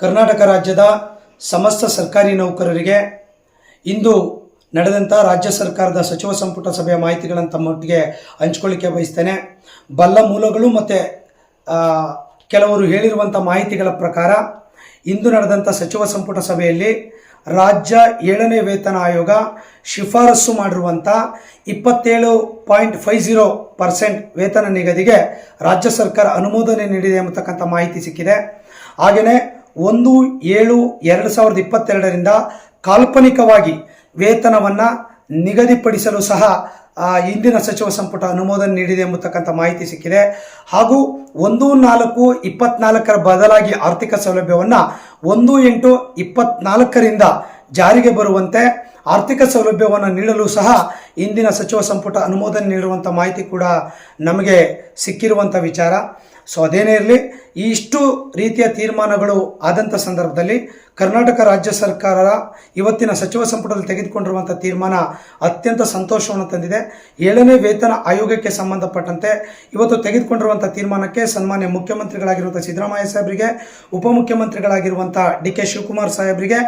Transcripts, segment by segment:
ಕರ್ನಾಟಕ ರಾಜ್ಯದ ಸಮಸ್ತ ಸರ್ಕಾರಿ ನೌಕರರಿಗೆ ಇಂದು ನಡೆದಂಥ ರಾಜ್ಯ ಸರ್ಕಾರದ ಸಚಿವ ಸಂಪುಟ ಸಭೆಯ ಮಾಹಿತಿಗಳನ್ನು ತಮ್ಮೊಟ್ಟಿಗೆ ಹಂಚಿಕೊಳ್ಳಿಕ್ಕೆ ಬಯಸ್ತೇನೆ. ಬಲ್ಲ ಮೂಲಗಳು ಮತ್ತು ಕೆಲವರು ಹೇಳಿರುವಂಥ ಮಾಹಿತಿಗಳ ಪ್ರಕಾರ ಇಂದು ನಡೆದಂಥ ಸಚಿವ ಸಂಪುಟ ಸಭೆಯಲ್ಲಿ ರಾಜ್ಯ 7ನೇ ವೇತನ ಆಯೋಗ ಶಿಫಾರಸು ಮಾಡಿರುವಂಥ 27.50% ವೇತನ ನಿಗದಿಗೆ ರಾಜ್ಯ ಸರ್ಕಾರ ಅನುಮೋದನೆ ನೀಡಿದೆ ಎಂಬತಕ್ಕಂಥ ಮಾಹಿತಿ ಸಿಕ್ಕಿದೆ. ಹಾಗೆಯೇ 1/7/2022ರಿಂದ ಕಾಲ್ಪನಿಕವಾಗಿ ವೇತನವನ್ನು ನಿಗದಿಪಡಿಸಲು ಸಹ ಇಂದಿನ ಸಚಿವ ಸಂಪುಟ ಅನುಮೋದನೆ ನೀಡಿದೆ ಎಂಬತಕ್ಕಂಥ ಮಾಹಿತಿ ಸಿಕ್ಕಿದೆ. ಹಾಗೂ 1/4/24 ಬದಲಾಗಿ ಆರ್ಥಿಕ ಸೌಲಭ್ಯವನ್ನು 1/8/24ರಿಂದ ಜಾರಿಗೆ ಬರುವಂತೆ ಆರ್ಥಿಕ ಸೌಲಭ್ಯವನ್ನು ನೀಡಲು ಸಹ ಇಂದಿನ ಸಚಿವ ಸಂಪುಟ ಅನುಮೋದನೆ ನೀಡುವಂಥ ಮಾಹಿತಿ ಕೂಡ ನಮಗೆ ಸಿಕ್ಕಿರುವಂಥ ವಿಚಾರ. ಸೊ ಅದೇನೇ ಇರಲಿ, ಇಷ್ಟು ರೀತಿಯ ತೀರ್ಮಾನಗಳು ಆದಂಥ ಸಂದರ್ಭದಲ್ಲಿ ಕರ್ನಾಟಕ ರಾಜ್ಯ ಸರ್ಕಾರ ಇವತ್ತಿನ ಸಚಿವ ಸಂಪುಟದಲ್ಲಿ ತೆಗೆದುಕೊಂಡಿರುವಂಥ ತೀರ್ಮಾನ ಅತ್ಯಂತ ಸಂತೋಷವನ್ನು ತಂದಿದೆ. 7ನೇ ವೇತನ ಆಯೋಗಕ್ಕೆ ಸಂಬಂಧಪಟ್ಟಂತೆ ಇವತ್ತು ತೆಗೆದುಕೊಂಡಿರುವಂಥ ತೀರ್ಮಾನಕ್ಕೆ ಸನ್ಮಾನ್ಯ ಮುಖ್ಯಮಂತ್ರಿಗಳಾಗಿರುವಂಥ ಸಿದ್ದರಾಮಯ್ಯ ಸಾಹೇಬರಿಗೆ, ಉಪಮುಖ್ಯಮಂತ್ರಿಗಳಾಗಿರುವಂಥ ಡಿ ಕೆ ಶಿವಕುಮಾರ್ ಸಾಹೇಬರಿಗೆ,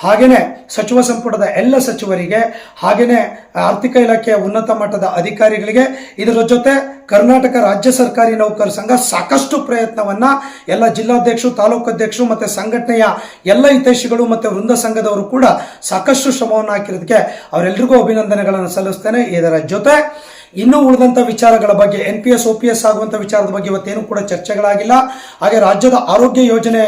ಹಾಗೆಯೇ ಸಚಿವ ಸಂಪುಟದ ಎಲ್ಲ ಸಚಿವರಿಗೆ, ಹಾಗೆಯೇ ಆರ್ಥಿಕ ಇಲಾಖೆಯ ಉನ್ನತ ಮಟ್ಟದ ಅಧಿಕಾರಿಗಳಿಗೆ, ಇದರ ಜೊತೆ ಕರ್ನಾಟಕ ರಾಜ್ಯ ಸರ್ಕಾರಿ ನೌಕರ ಸಂಘ ಸಾಕಷ್ಟು ಪ್ರಯತ್ನವನ್ನು ಎಲ್ಲ ಜಿಲ್ಲಾಧ್ಯಕ್ಷರು, ತಾಲೂಕು ಅಧ್ಯಕ್ಷರು ಮತ್ತು ಸಂಘಟನೆಯ ಎಲ್ಲ ಹಿತೈಷಿಗಳು ಮತ್ತು ವೃಂದ ಸಂಘದವರು ಕೂಡ ಸಾಕಷ್ಟು ಶ್ರಮವನ್ನು ಹಾಕಿರೋದಕ್ಕೆ ಅವರೆಲ್ಲರಿಗೂ ಅಭಿನಂದನೆಗಳನ್ನು ಸಲ್ಲಿಸ್ತೇನೆ. ಇದರ ಜೊತೆ ಇನ್ನೂ ಉಳಿದಂಥ ವಿಚಾರಗಳ ಬಗ್ಗೆ NPS OPS ಆಗುವಂಥ ವಿಚಾರದ ಬಗ್ಗೆ ಇವತ್ತೇನು ಕೂಡ ಚರ್ಚೆಗಳಾಗಿಲ್ಲ. ಹಾಗೆ ರಾಜ್ಯದ ಆರೋಗ್ಯ ಯೋಜನೆ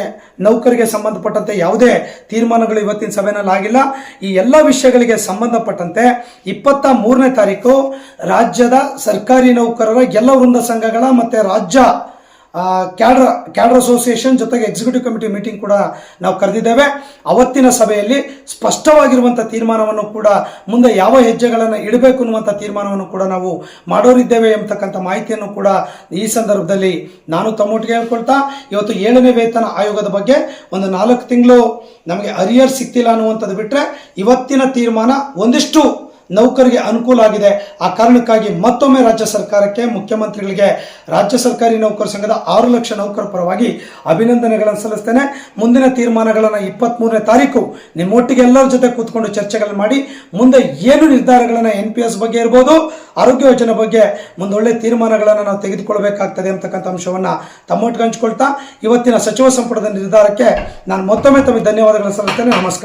ನೌಕರಿಗೆ ಸಂಬಂಧಪಟ್ಟಂತೆ ಯಾವುದೇ ತೀರ್ಮಾನಗಳು ಇವತ್ತಿನ ಸಭೆಯಲ್ಲಿ ಆಗಿಲ್ಲ. ಈ ಎಲ್ಲ ವಿಷಯಗಳಿಗೆ ಸಂಬಂಧಪಟ್ಟಂತೆ 23ನೇ ತಾರೀಕು ರಾಜ್ಯದ ಸರ್ಕಾರಿ ನೌಕರರ ಎಲ್ಲ ವೃಂದ ಸಂಘಗಳ ಮತ್ತು ರಾಜ್ಯ ಕ್ಯಾಡರ್ ಅಸೋಸಿಯೇಷನ್ ಜೊತೆಗೆ ಎಕ್ಸಿಕ್ಯೂಟಿವ್ ಕಮಿಟಿ ಮೀಟಿಂಗ್ ಕೂಡ ನಾವು ಕರೆದಿದ್ದೇವೆ. ಅವತ್ತಿನ ಸಭೆಯಲ್ಲಿ ಸ್ಪಷ್ಟವಾಗಿರುವಂಥ ತೀರ್ಮಾನವನ್ನು ಕೂಡ ಮುಂದೆ ಯಾವ ಹೆಜ್ಜೆಗಳನ್ನು ಇಡಬೇಕು ಅನ್ನುವಂಥ ತೀರ್ಮಾನವನ್ನು ಕೂಡ ನಾವು ಮಾಡೋರಿದ್ದೇವೆ ಎಂಬತಕ್ಕಂಥ ಮಾಹಿತಿಯನ್ನು ಕೂಡ ಈ ಸಂದರ್ಭದಲ್ಲಿ ನಾನು ತಮ್ಮೊಟ್ಟಿಗೆ ಹೇಳ್ಕೊಳ್ತಾ, ಇವತ್ತು 7ನೇ ವೇತನ ಆಯೋಗದ ಬಗ್ಗೆ ಒಂದು 4 ತಿಂಗಳು ನಮಗೆ ಅರಿಯರ್ ಸಿಗ್ತಿಲ್ಲ ಅನ್ನುವಂಥದ್ದು ಬಿಟ್ಟರೆ ಇವತ್ತಿನ ತೀರ್ಮಾನ ಒಂದಿಷ್ಟು ನೌಕರಿಗೆ ಅನುಕೂಲ ಆಗಿದೆ. ಆ ಕಾರಣಕ್ಕಾಗಿ ಮತ್ತೊಮ್ಮೆ ರಾಜ್ಯ ಸರ್ಕಾರಕ್ಕೆ, ಮುಖ್ಯಮಂತ್ರಿಗಳಿಗೆ, ರಾಜ್ಯ ಸರ್ಕಾರಿ ನೌಕರ ಸಂಘದ 6 ಲಕ್ಷ ನೌಕರ ಪರವಾಗಿ ಅಭಿನಂದನೆಗಳನ್ನು ಸಲ್ಲಿಸ್ತೇನೆ. ಮುಂದಿನ ತೀರ್ಮಾನಗಳನ್ನು 23ನೇ ತಾರೀಕು ನಿಮ್ಮೊಟ್ಟಿಗೆ ಎಲ್ಲರ ಜೊತೆ ಕೂತ್ಕೊಂಡು ಚರ್ಚೆಗಳನ್ನು ಮಾಡಿ ಮುಂದೆ ಏನು ನಿರ್ಧಾರಗಳನ್ನು NPS ಬಗ್ಗೆ ಇರ್ಬೋದು, ಆರೋಗ್ಯ ಯೋಜನೆ ಬಗ್ಗೆ ಮುಂದೊಳ್ಳೆ ತೀರ್ಮಾನಗಳನ್ನು ನಾವು ತೆಗೆದುಕೊಳ್ಬೇಕಾಗ್ತದೆ ಅಂತಕ್ಕಂಥ ಅಂಶವನ್ನು ತಮ್ಮೊಟ್ಟಿಗೆ ಹಂಚ್ಕೊಳ್ತಾ ಇವತ್ತಿನ ಸಚಿವ ಸಂಪುಟದ ನಿರ್ಧಾರಕ್ಕೆ ನಾನು ಮತ್ತೊಮ್ಮೆ ತಮಗೆ ಧನ್ಯವಾದಗಳನ್ನು ಸಲ್ಲಿಸ್ತೇನೆ. ನಮಸ್ಕಾರ.